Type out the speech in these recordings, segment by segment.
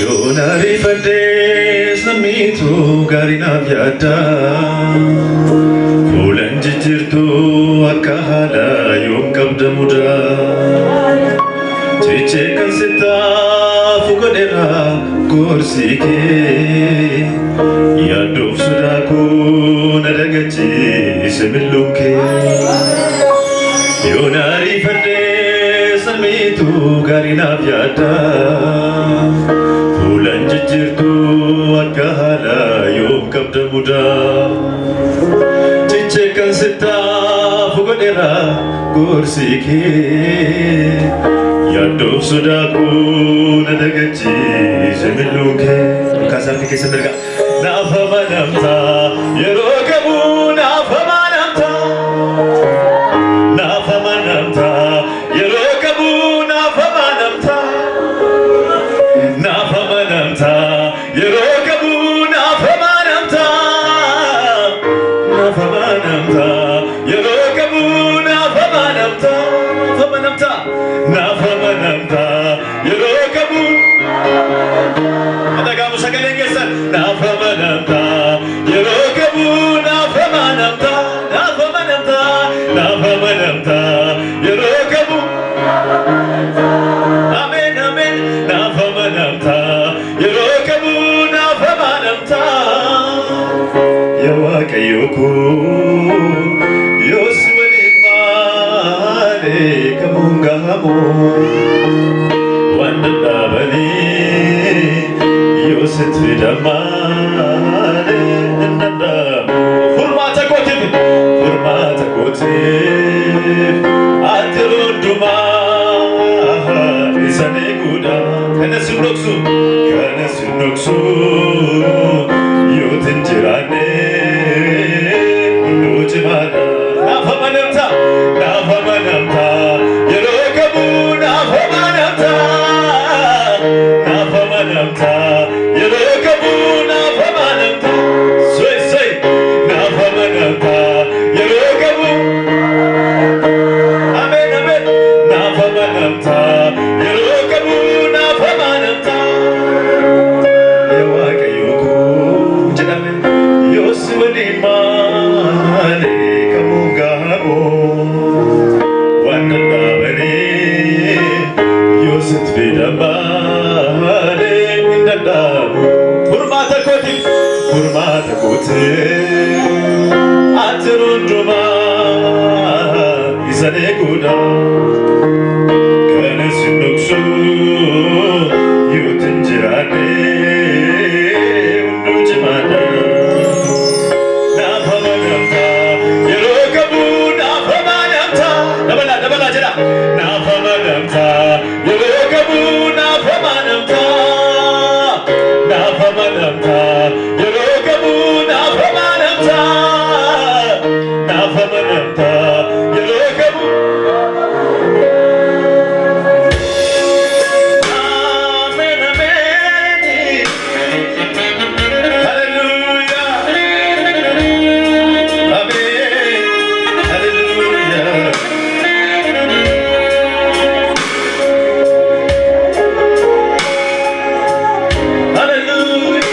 Yona rifades namitu garina vyada Fulan jijirtu akahala yom kabda muda Chiche kan sita fugodera kursike Yaduf sudaku nadagachi semilunke Yona rifades namitu garina vyada Fulan jijirtu akahala yom kabda muda Chiche kan sita fugodera kursike Yaduf sudaku nadagachi semilunke Kasar ke seberga nafa manamta yerokabu nafa manamta yerokabu nafa manamta yerokabu nafa manamta yerokabu nafa manamta yerokabu ada kamu sekali geser nafa manamta yerokabu nafa manamta yerokabu amen amen nafa manamta yerokabu nafa manamta yawakayuku yoswalidmane kamungamu wandabani yosit vidamane nadamu furmata kotif atirunduma isane guda kana sunoksu yotinjirane nujimana nafa manamta yerokabu nafa manamta yerokabu nafa manamta say nafa manamta yerokabu amen amen nafa manamta yerokabu nafa manamta yawakayuku jadame yoswadimane kamugabo wandabane yosit vidamane nadamu hurmata koti atirunduma isane guda kana sunuksu yutinjirane undujimada nafa manamta yerokabu nafa manamta dabala jada nafa manamta yerokabu nafa manamta yerokabu nafa manamta yerokabu amen amen hallelujah amen hallelujah hallelujah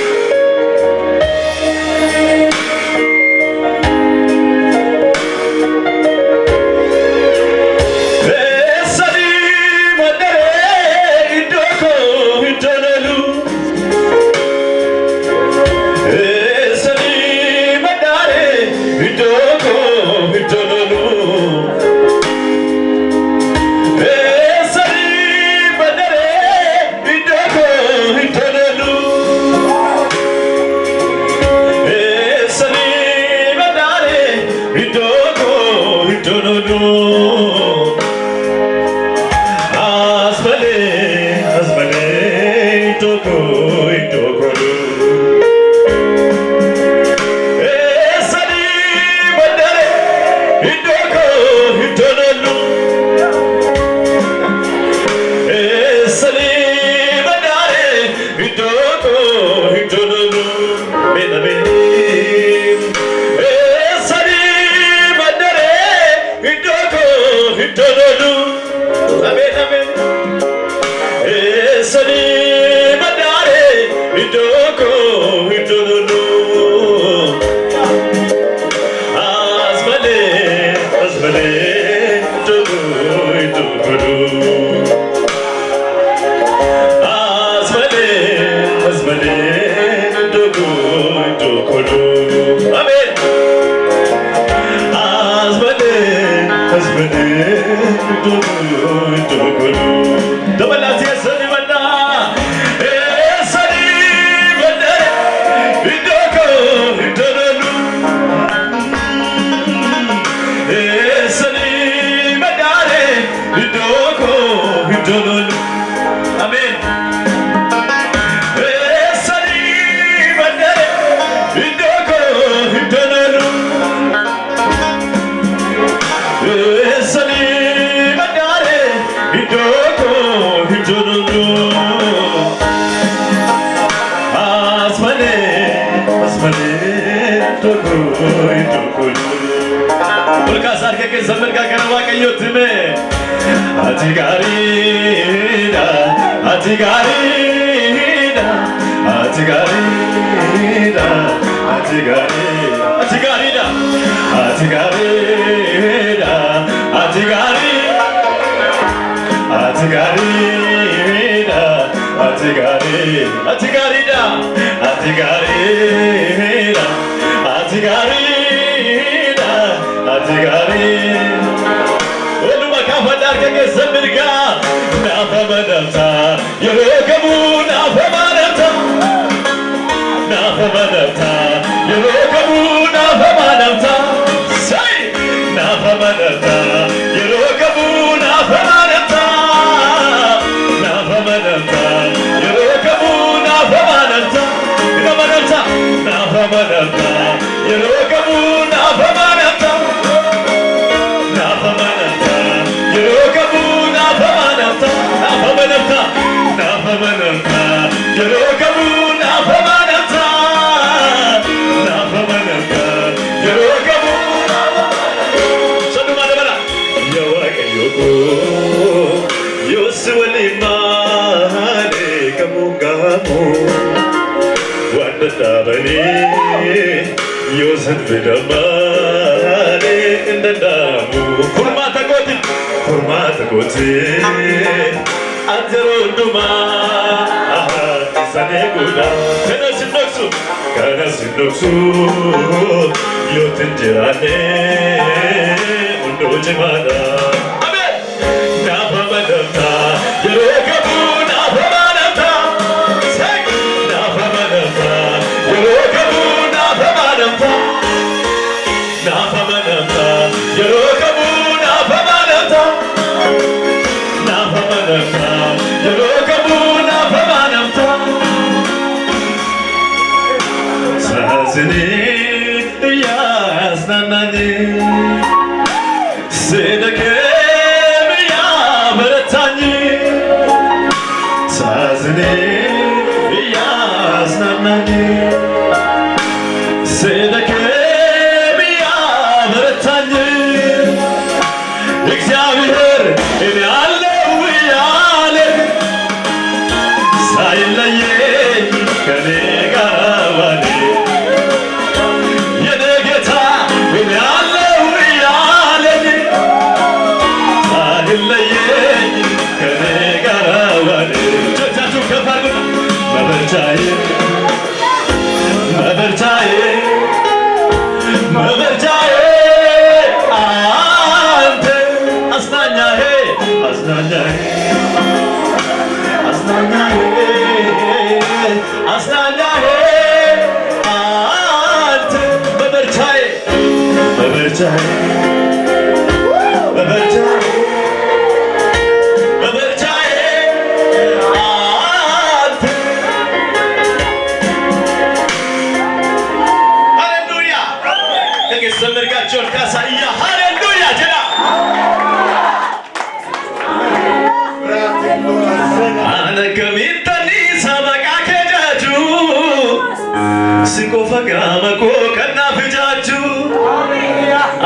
Siko fagama ko kana fijaju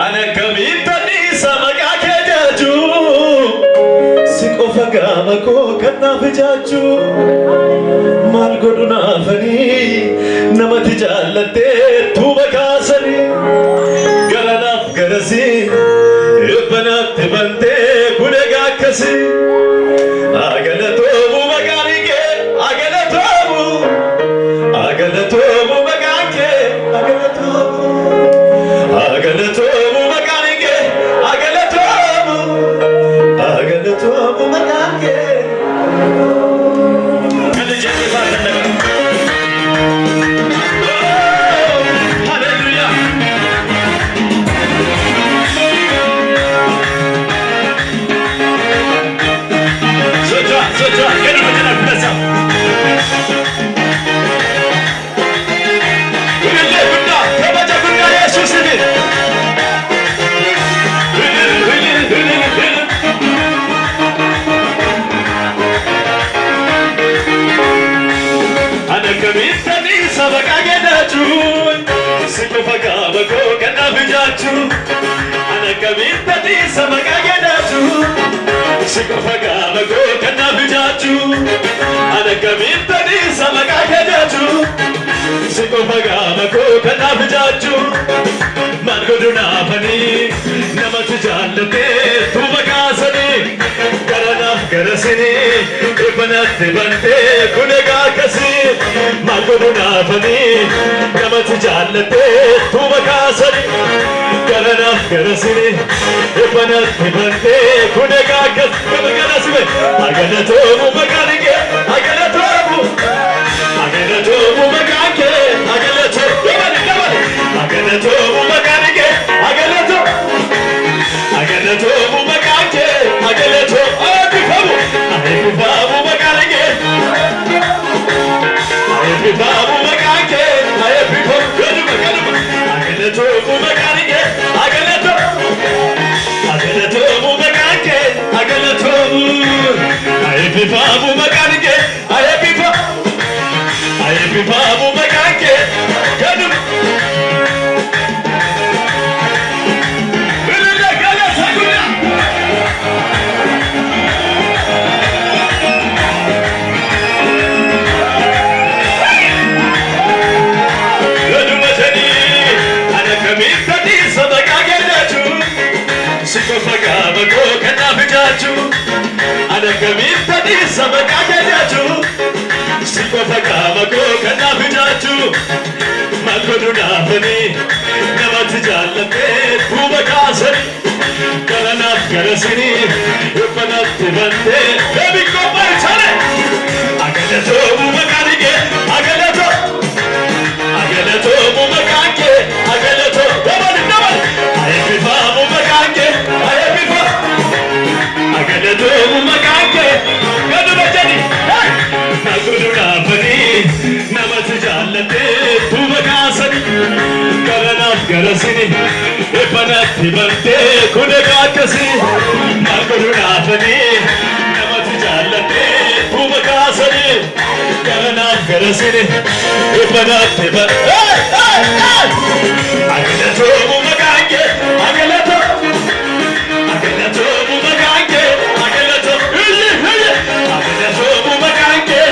anaka fagaabako kannaaf ijaachuu maal godhu naafanii namatti jaallattee tuuba kaasanii garanaaf garasii eebbanaatti bantee kun egaa akkasii agalatoomu maqaan kee agalatoomu agalatoomu maqaan kee agalatoomu agalatoomu maqaan kee agalatoomu agalatoomu maqaan kee kan jennifatan hallelujah soja kenu macam biasa bunda baca bunda Yesus ini ada kebintani sabak agenajun sikufaga bago kena bijaju ada kebintani sabak agenajun sikufaga bago kena bijaju ada kebintani sabak agenajun sikufaga bago kena bijaju margoduna bani namat jallate tu bakasani karana karasini ibanat bante kunega kasi margoduna bani namat jallate tu bakasani karana karasini ibanat bante kunega kasi karasime aganato mubakanike aganato mubakanike aganato aganato mubakanike aganato aganato mubakanike aganato abifabu abifabu mubakanike abifabu mubakanike abifabu aganato mubakanike aganato aganato mubakanike aganato abifabu mubakanike abifabu mubakanike gadu sikufaga bago kena bijaju ada kebintani sabak agenaju sikufaga bago kena bijaju malgoduna bani namat jallate tu bakasani karanaf karasini ibanat bante baby ko par chale agalato mubakanike agalato agalato mubakanike agalato double ayebifa mubakanike ayebifa agalato mubakanike gadu bajani malgoduna bani namat jallate tu bakasani karanaf karasini ibanat bante kunega kasi malgoduna bani namat jallate tu bakasani karanaf karasini ibanat bante agalato mubakanike agalato agalato mubakanike agalato agalato mubakanike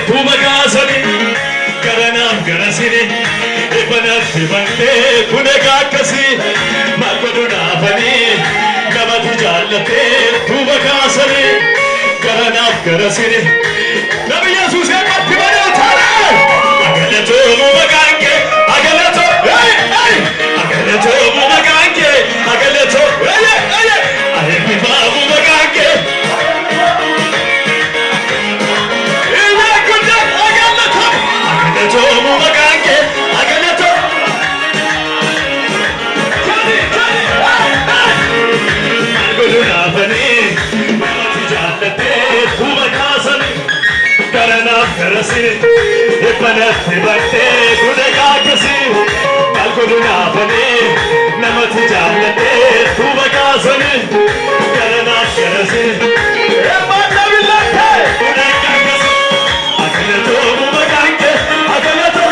tu bakasani karanaf karasini ibanat bante kunega kasi malgoduna bani namat jallate tu bakasani karanaf karasini nabi yesus ya katibane utara agalato mubakanike agalato agalato mubakanike agalato ayebifa mubakanike agalato mubakanike agalato malgoduna bani namat jallate tu bakasani karanaf karasini ibanat bante Kurunafani, namati jaalate, tuvakasani, karana karasi. Emana vilakhe, unakakasi. Akala to mumakanke, akala to.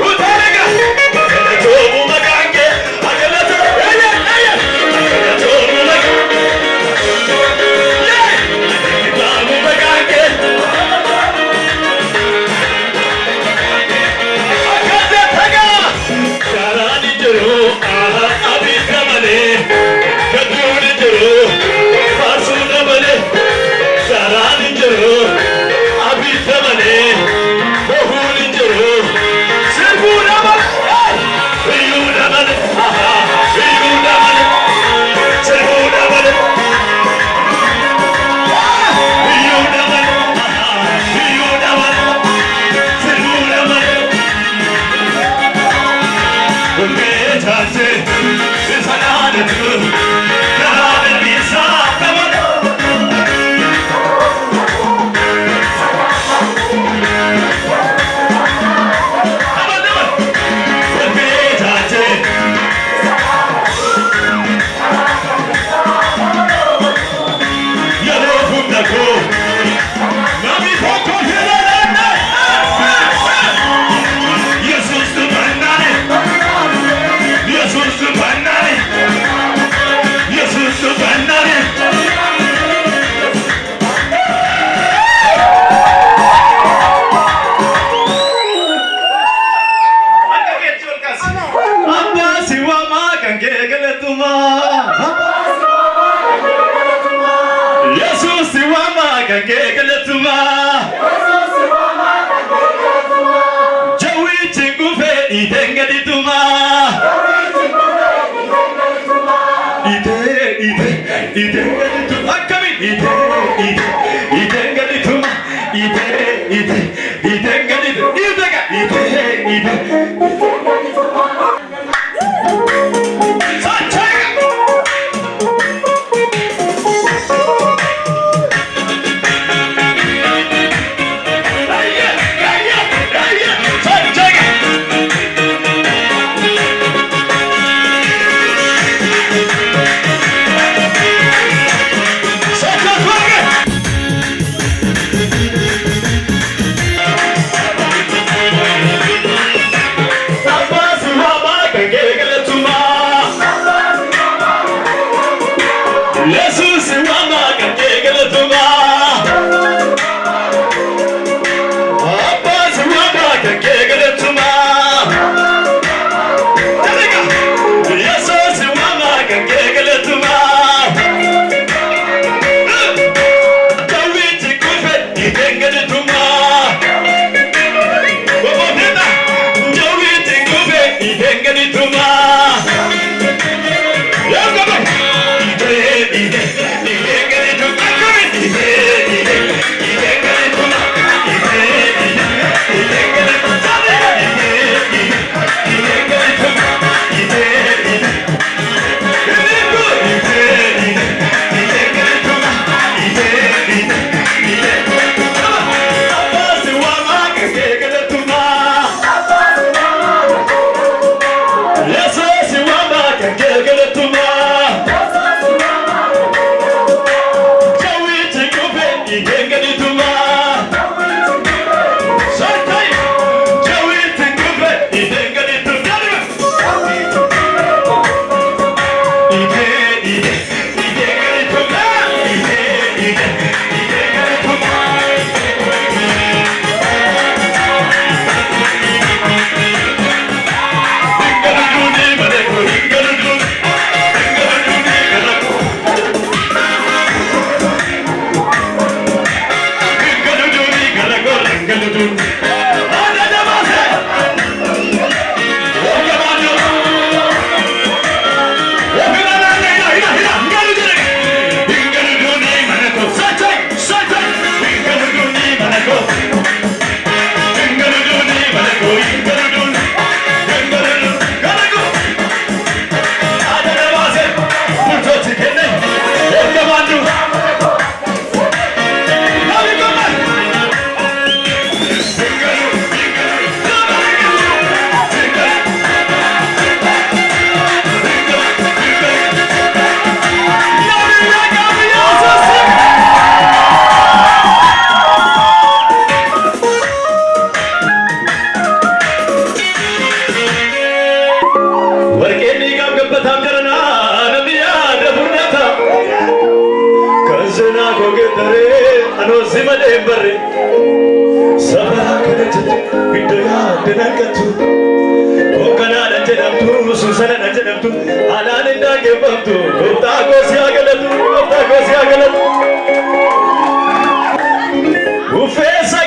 Utarega, akala to mumakanke, akala to. Akala to mumakanke. barre sabara kana jette idoya denarkatu kokana najanamtu susana najanamtu ananenda gebamtu gopta gosi agalatu ufesa